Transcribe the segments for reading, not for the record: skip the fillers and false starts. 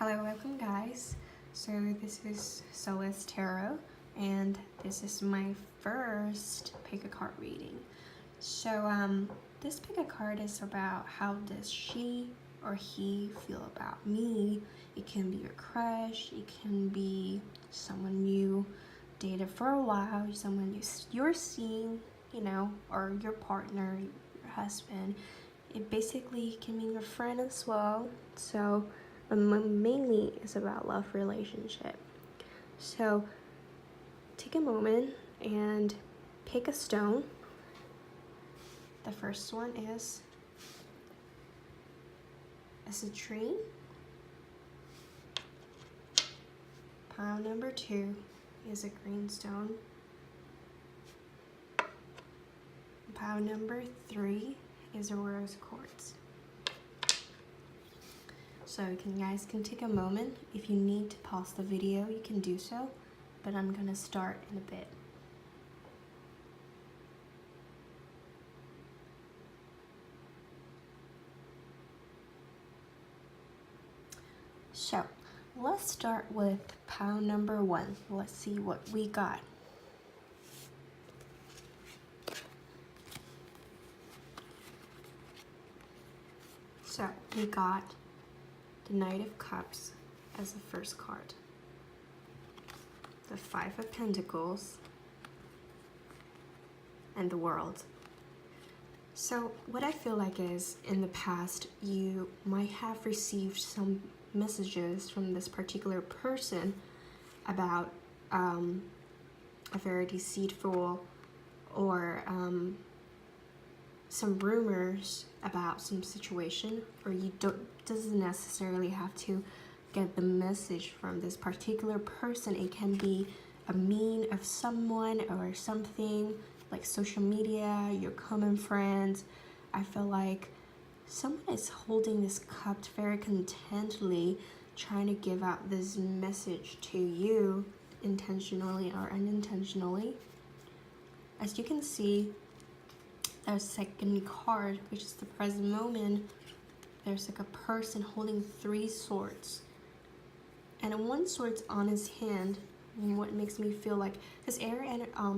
Hello, welcome guys. So this is solistarot and this is my first pick a card reading. So this pick a card is about how does she or he feel about me. It can be your crush, it can be someone you dated for a while, someone you're seeing, or your partner, your husband. It basically can mean your friend as well. So mainly is about love relationship. So take a moment and pick a stone. The first one is a citrine. Pile number 2 is a green stone. Pile number 3 is a rose quartz. So you guys can take a moment. If you need to pause the video, you can do so, but I'm gonna start in a bit. So let's start with pile number 1. Let's see what we got. So we got the Knight of Cups as the first card, the 5 of Pentacles, and the World. So what I feel like is, in the past, you might have received some messages from this particular person about a very deceitful or some rumors about some situation, or you doesn't necessarily have to get the message from this particular person. It can be a meme of someone or something like social media, your common friends. I feel like someone is holding this cup very contently, trying to give out this message to you, intentionally or unintentionally. As you can see, there's second card, which is the present moment. There's like a person holding 3 swords, and one sword's on his hand. And what makes me feel like this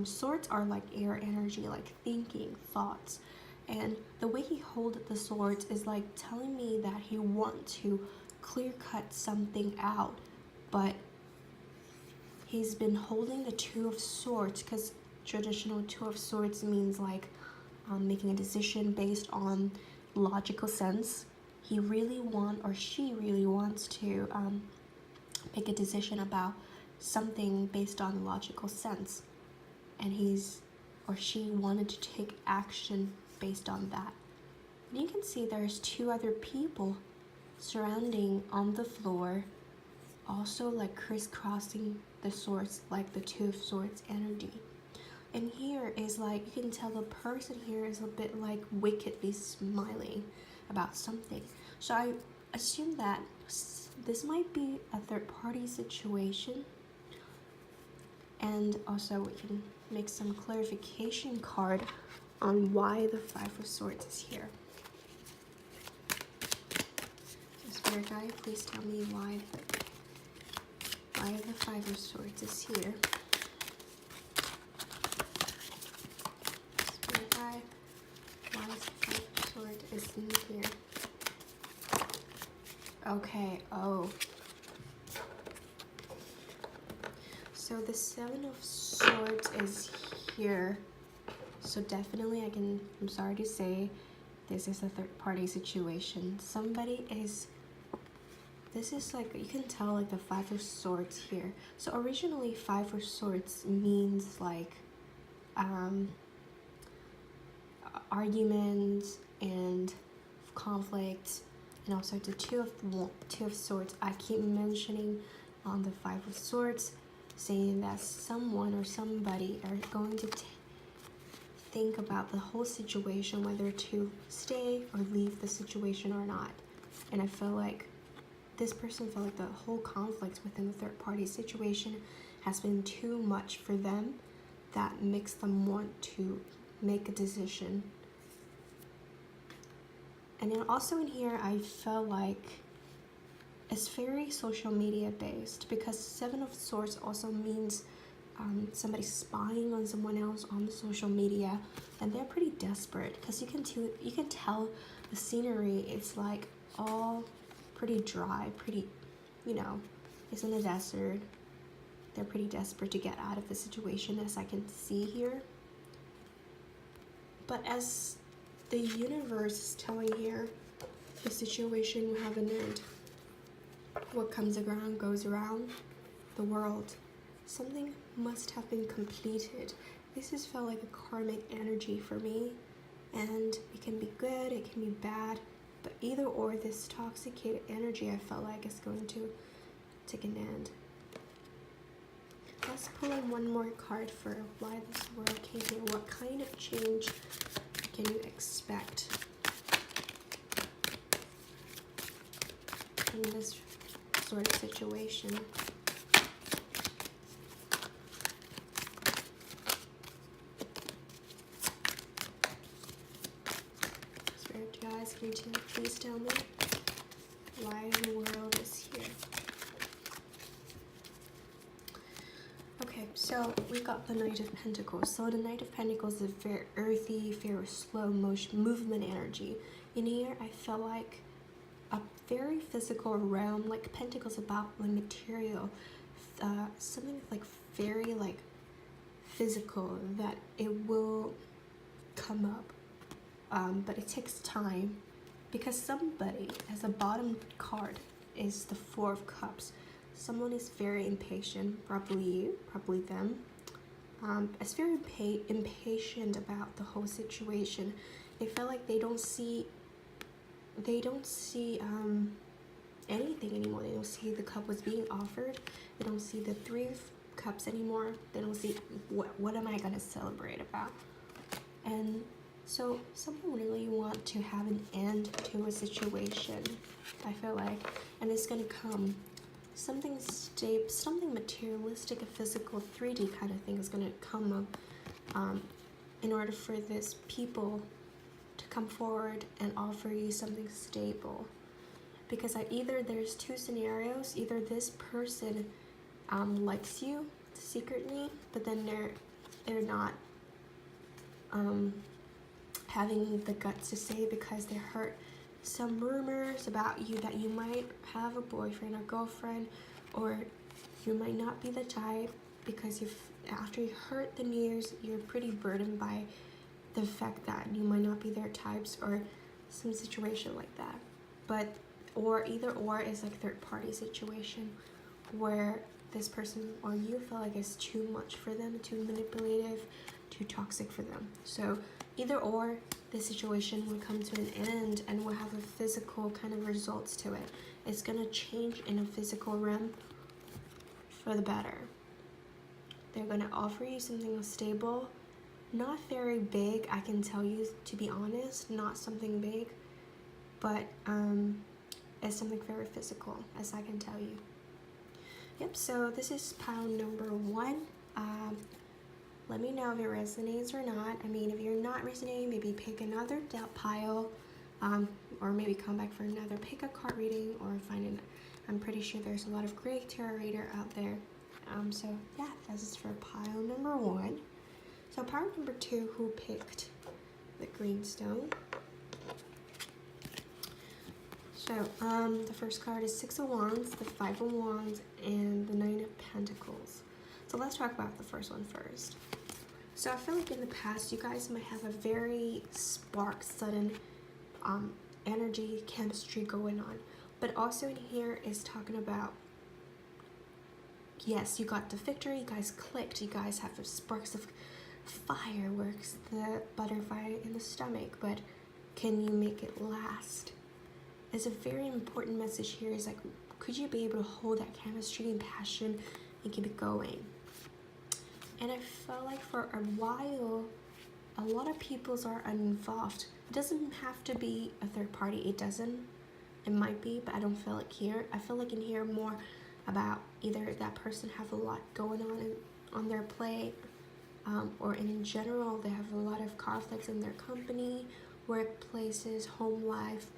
swords are like air energy, like thinking, thoughts, and the way he holds the swords is like telling me that he wants to clear cut something out, but he's been holding the 2 of swords, because traditional 2 of swords means like making a decision based on logical sense. He really she really wants to make a decision about something based on logical sense, and she wanted to take action based on that. And you can see there's 2 other people surrounding on the floor, also like crisscrossing the swords, like the 2 of swords energy. And here is like, you can tell the person here is a bit like wickedly smiling about something. So I assume that this might be a third-party situation. And also we can make some clarification card on why the 5 of swords is here. So Spirit Guide, please tell me why the 5 of swords is here. Why is the 5 of swords is in here? Okay, so the 7 of swords is here. So definitely I'm sorry to say, this is a third-party situation. This is like, you can tell like the 5 of swords here. So originally 5 of swords means like arguments and conflicts, and also the 2 of swords. I keep mentioning on the 5 of swords, saying that someone or somebody are going to think about the whole situation, whether to stay or leave the situation or not. And I feel like this person felt like the whole conflict within the third-party situation has been too much for them. That makes them want to make a decision. And then also in here, I felt like it's very social media based, because Seven of Swords also means somebody spying on someone else on the social media, and they're pretty desperate, because you can tell the scenery is like all pretty dry, pretty, you know, it's in a desert. They're pretty desperate to get out of the situation, as I can see here. But as the universe is telling here, the situation will have an end. What comes around goes around. The world. Something must have been completed. This has felt like a karmic energy for me. And it can be good, it can be bad. But either or, this toxicated energy I felt like is going to take an end. Let's pull in one more card for why this world came here. What kind of change can you expect in this sort of situation? Spirit guys, can you please tell me why the world is here? Okay, so we got the Knight of Pentacles. So the Knight of Pentacles is very earthy, very slow motion, movement energy. In here, I feel like a very physical realm, like Pentacles about like material, something like very like physical, that it will come up, but it takes time, because somebody, as a bottom card, is the Four of Cups. Someone is very impatient, probably you, probably them. It's very impatient about the whole situation. They feel like they don't see anything anymore. They don't see the cup was being offered. They don't see the Three of Cups anymore. They don't see what am I gonna celebrate about. And so someone really want to have an end to a situation, I feel like, and it's gonna come. Something stable, something materialistic, a physical 3D kind of thing is going to come up in order for this people to come forward and offer you something stable. Because either there's two scenarios. Either this person likes you secretly, but then they're not having the guts to say, because they heard some rumors about you, that you might have a boyfriend or girlfriend, or you might not be the type, because after you heard the news, you're pretty burdened by the fact that you might not be their types, or some situation like that. But or either or is like third party situation, where this person or you feel like it's too much for them, too manipulative, too toxic for them. So either or, the situation will come to an end and will have a physical kind of results to it. It's going to change in a physical realm for the better. They're going to offer you something stable, not very big, I can tell you, to be honest, not something big, but it's something very physical, as I can tell you. Yep, so this is pile number 1. Let me know if it resonates or not. I mean, if you're not resonating, maybe pick another pile, or maybe come back for another pick a card reading, or find an. I'm pretty sure there's a lot of great tarot reader out there. So yeah, this is for pile number 1. So pile number 2, who picked the greenstone? So the first card is Six of Wands, the Five of Wands, and the Nine of Pentacles. So let's talk about the first one first. So I feel like in the past, you guys might have a very spark, sudden energy, chemistry going on. But also in here is talking about, yes, you got the victory, you guys clicked, you guys have the sparks of fireworks, the butterfly in the stomach, but can you make it last? It's a very important message here. Is like, could you be able to hold that chemistry and passion and keep it going? And I felt like for a while, a lot of people are involved. It doesn't have to be a third party. It doesn't. It might be, but I don't feel like here. I feel like in here more about either that person have a lot going on their plate, or in general, they have a lot of conflicts in their company, workplaces, home life,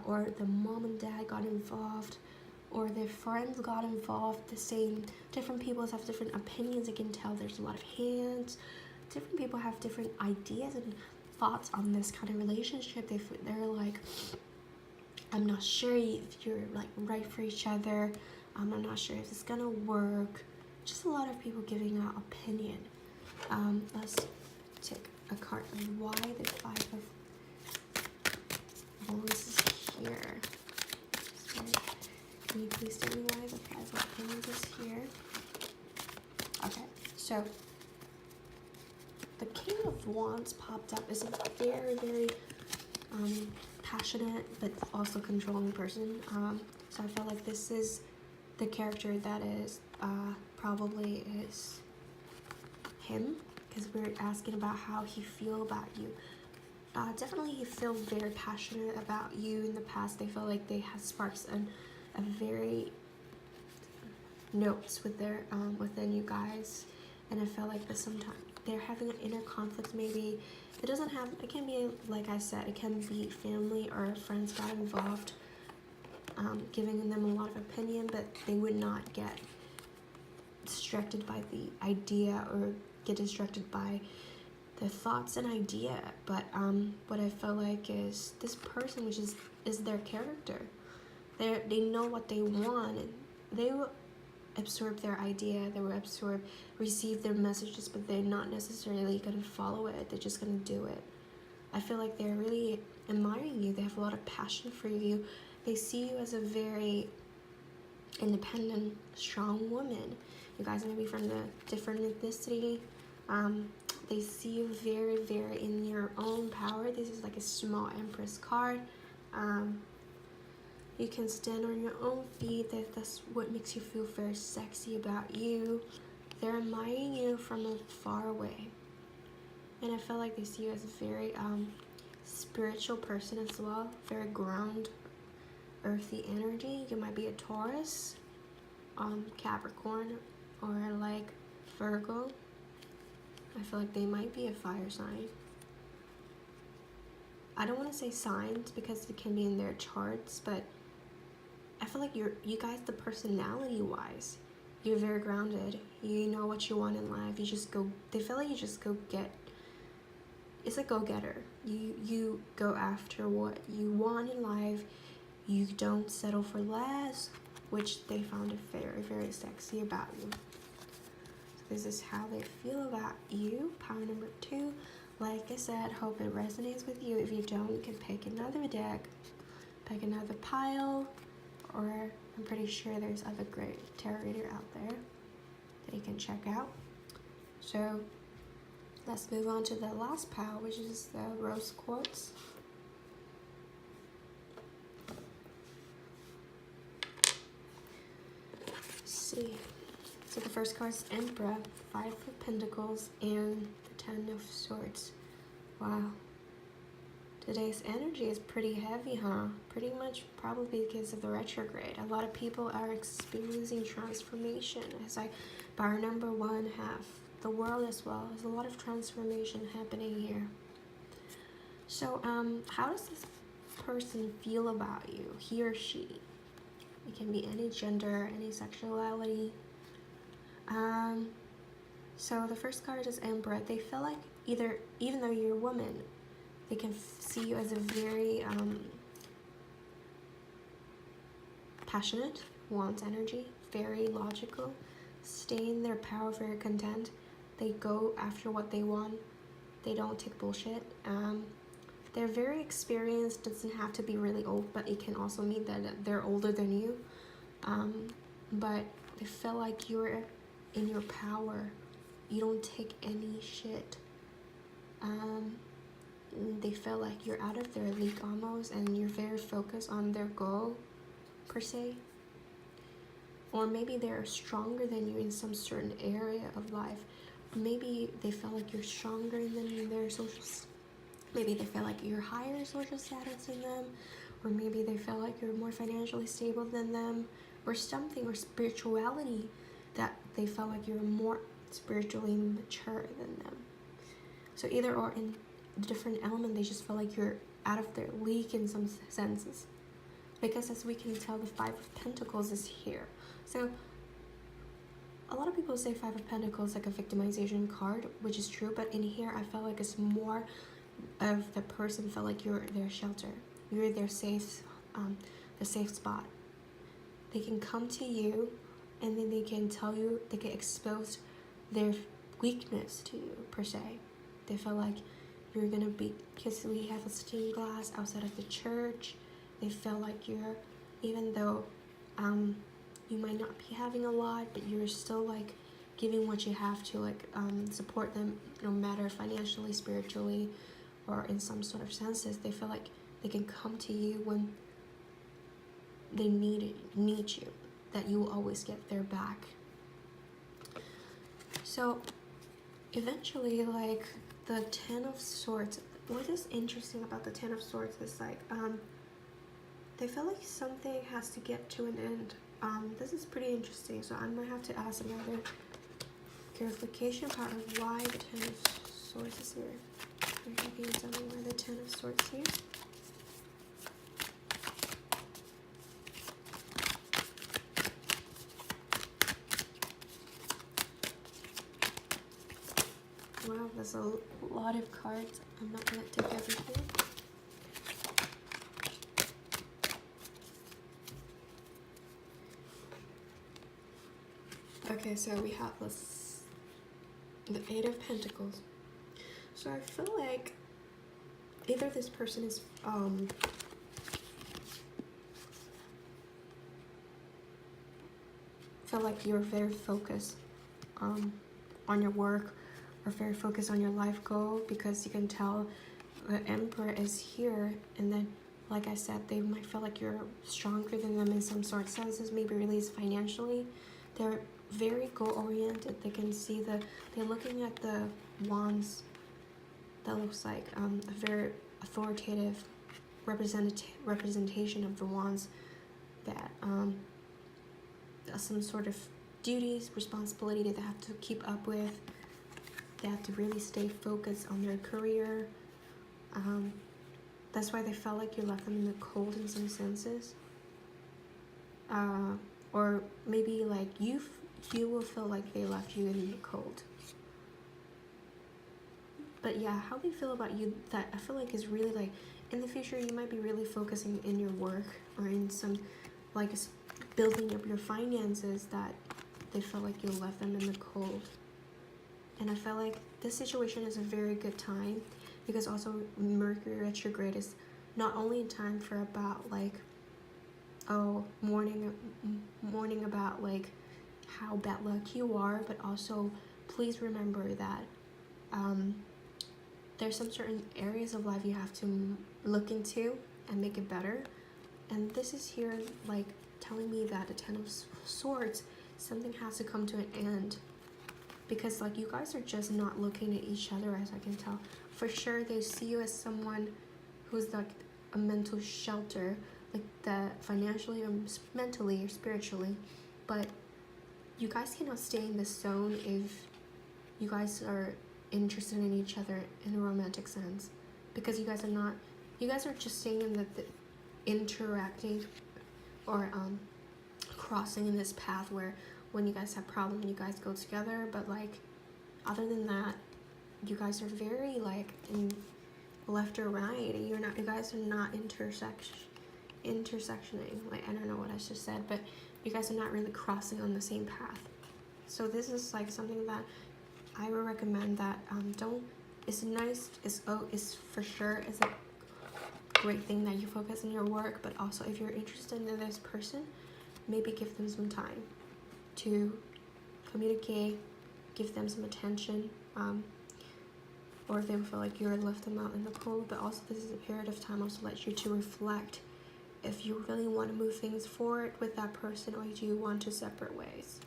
or the mom and dad got involved, or their friends got involved. The same, different people have different opinions. You can tell there's a lot of hands. Different people have different ideas and thoughts on this kind of relationship. They're like, I'm not sure if you're like right for each other. I'm not sure if it's gonna work. Just a lot of people giving out opinion. Let's take a card. Why the Five of Wands is here? Sorry. Can you please tell me why the Five of Wands is here? Okay, so the King of Wands popped up. Is a very, very passionate but also controlling person. So I feel like this is the character that is probably is him, because we're asking about how he feel about you. Definitely he feels very passionate about you in the past. They feel like they have sparks and a very notes with their within you guys, and I feel like this sometimes they're having an inner conflict. Maybe it can be, like I said, it can be family or friends got involved, giving them a lot of opinion, but they would not get distracted by the idea or get distracted by the thoughts and idea. But what I feel like is this person, which is their character. They know what they want, and they will absorb their idea. They will receive their messages, but they're not necessarily gonna follow it. They're just gonna do it. I feel like they're really admiring you. They have a lot of passion for you. They see you as a very independent, strong woman. You guys may be from the different ethnicity. They see you very, very in your own power. This is like a small Empress card. You can stand on your own feet. That's what makes you feel very sexy about you. They're admiring you from far away. And I feel like they see you as a very spiritual person as well. Very ground, earthy energy. You might be a Taurus, Capricorn, or like Virgo. I feel like they might be a fire sign. I don't want to say signs because it can be in their charts, but I feel like you guys, the personality wise, you're very grounded. You know what you want in life. You just go. They feel like you just go get. It's a go-getter. You go after what you want in life. You don't settle for less, which they found it very, very sexy about you. So this is how they feel about you. Power number 2. Like I said, hope it resonates with you. If you don't, you can pick another deck, pick another pile, or I'm pretty sure there's other great tarot reader out there that you can check out. So let's move on to the last pile, which is the rose quartz. Let's see. So the first card is Emperor, 5 of Pentacles, and the 10 of Swords. Wow. Today's energy is pretty heavy, huh? Pretty much probably because of the retrograde. A lot of people are experiencing transformation. As bar number 1 half. The world as well. There's a lot of transformation happening here. So, how does this person feel about you? He or she? It can be any gender, any sexuality. So the first card is Emperor. They feel like even though you're a woman, they can see you as a very passionate, wants energy, very logical, stay in their power, very content. They go after what they want. They don't take bullshit. They're very experienced. Doesn't have to be really old, but it can also mean that they're older than you. But they feel like you're in your power. You don't take any shit. They feel like you're out of their league almost, and you're very focused on their goal, per se. Or maybe they're stronger than you in some certain area of life. Maybe they feel like you're stronger than their social. Maybe they feel like you're higher social status than them, or maybe they feel like you're more financially stable than them, or something, or spirituality that they felt like you're more spiritually mature than them. So either or, in a different element, they just feel like you're out of their league in some senses. because as we can tell, the Five of Pentacles is here. So a lot of people say Five of Pentacles like a victimization card, which is true, but in here I felt like it's more of the person felt like you're their shelter, you're their safe spot. They can come to you and then they can tell you, they can expose their weakness to you per se. They feel like you're gonna be, because we have a stained glass outside of the church. They feel like you're, even though you might not be having a lot, but you're still like giving what you have to like support them, no matter financially, spiritually, or in some sort of senses. They feel like they can come to you when they need you, that you will always get their back. So eventually, like the Ten of Swords, what is interesting about the Ten of Swords is like they feel like something has to get to an end. This is pretty interesting, so I might have to ask another clarification part of why the Ten of Swords is here. Can you tell me why the Ten of Swords here? Wow, there's a lot of cards. I'm not gonna take everything. Okay, so we have the Eight of Pentacles. So I feel like either this person is feel like you're very focused on your work, or very focused on your life goal, because you can tell the Emperor is here, and then like I said, they might feel like you're stronger than them in some sort of senses, maybe released financially. They're very goal-oriented. They can see they're looking at the wands that looks like a very authoritative representation of the wands, that some sort of duties, responsibility that they have to keep up with. They have to really stay focused on their career. That's why they felt like you left them in the cold in some senses. Or maybe like you will feel like they left you in the cold. But yeah, how they feel about you, that I feel like is really like, in the future you might be really focusing in your work, or in some like building up your finances, that they felt like you left them in the cold. And I felt like this situation is a very good time, because also Mercury retrograde is not only in time for about like, oh, mourning about like how bad luck you are, but also please remember that there's some certain areas of life you have to look into and make it better. And this is here like telling me that the Ten of Swords, something has to come to an end, because like you guys are just not looking at each other, as I can tell. For sure they see you as someone who's like a mental shelter, like the financially or mentally or spiritually, but you guys cannot stay in this zone if you guys are interested in each other in a romantic sense, because you guys are just staying in the interacting or crossing in this path where when you guys have problems you guys go together, but like other than that you guys are very like in left or right. You guys are not intersectioning, like I don't know what I just said, but you guys are not really crossing on the same path. So this is like something that I would recommend, that it's nice, it's for sure it's a great thing that you focus on your work, but also if you're interested in this person, maybe give them some time to communicate, give them some attention, or if they feel like you're left them out in the cold. But also this is a period of time also lets you to reflect if you really want to move things forward with that person, or do you want to separate ways.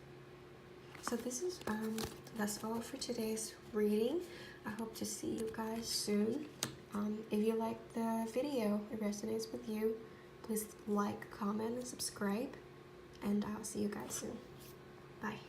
So this is that's all for today's reading. I hope to see you guys soon. If you like the video, it resonates with you, please like, comment, and subscribe, and I'll see you guys soon. Bye.